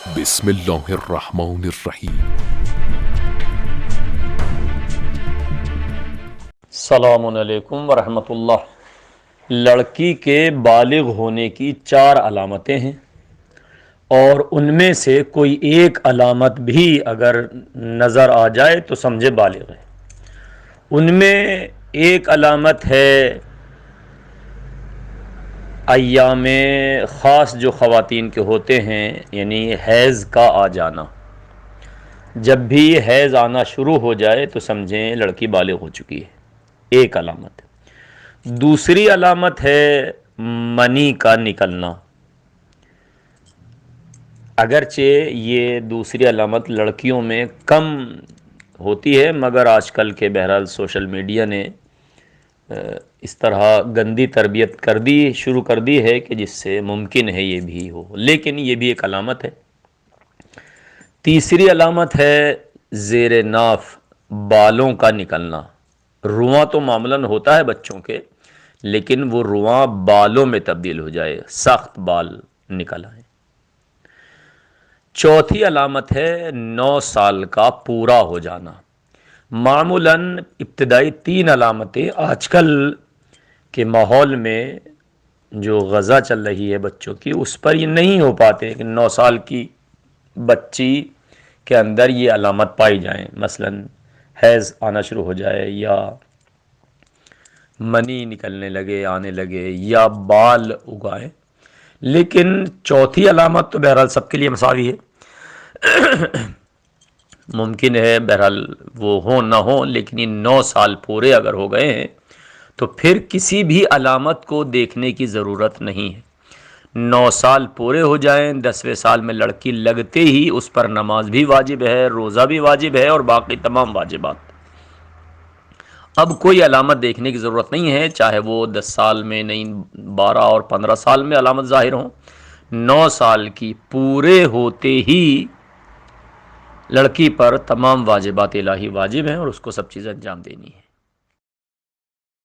بسم اللہ الرحمن الرحیم۔ السلام علیکم ورحمۃ اللہ۔ لڑکی کے بالغ ہونے کی 4 علامتیں ہیں، اور ان میں سے کوئی ایک علامت بھی اگر نظر آ جائے تو سمجھے بالغ ہے۔ ان میں ایک علامت ہے ایام خاص جو خواتین کے ہوتے ہیں، یعنی حیض کا آ جانا۔ جب بھی حیض آنا شروع ہو جائے تو سمجھیں لڑکی بالغ ہو چکی ہے، ایک علامت۔ دوسری علامت ہے منی کا نکلنا۔ اگرچہ یہ دوسری علامت لڑکیوں میں کم ہوتی ہے، مگر آج کل کے بہرحال سوشل میڈیا نے اس طرح گندی تربیت شروع کر دی ہے کہ جس سے ممکن ہے یہ بھی ہو، لیکن یہ بھی ایک علامت ہے۔ تیسری علامت ہے زیر ناف بالوں کا نکلنا۔ رواں تو معمولاً ہوتا ہے بچوں کے، لیکن وہ رواں بالوں میں تبدیل ہو جائے، سخت بال نکل آئے۔ چوتھی علامت ہے 9 سال کا پورا ہو جانا۔ معمولاً ابتدائی 3 علامتیں آج کل کے ماحول میں جو غذا چل رہی ہے بچوں کی، اس پر یہ نہیں ہو پاتے کہ 9 سال کی بچی کے اندر یہ علامت پائی جائیں، مثلاً حیض آنا شروع ہو جائے، یا منی نکلنے لگے، آنے لگے، یا بال اگائیں۔ لیکن چوتھی علامت تو بہرحال سب کے لیے مساوی ہے۔ ممکن ہے بہرحال وہ ہوں نہ ہوں، لیکن یہ 9 سال پورے اگر ہو گئے ہیں تو پھر کسی بھی علامت کو دیکھنے کی ضرورت نہیں ہے۔ 9 سال پورے ہو جائیں، 10ویں سال میں لڑکی لگتے ہی اس پر نماز بھی واجب ہے، روزہ بھی واجب ہے، اور باقی تمام واجبات۔ اب کوئی علامت دیکھنے کی ضرورت نہیں ہے، چاہے وہ 10 سال میں نہیں، 12 اور 15 سال میں علامت ظاہر ہوں۔ 9 سال کی پورے ہوتے ہی لڑکی پر تمام واجبات الہی واجب ہیں، اور اس کو سب چیزیں انجام دینی ہے۔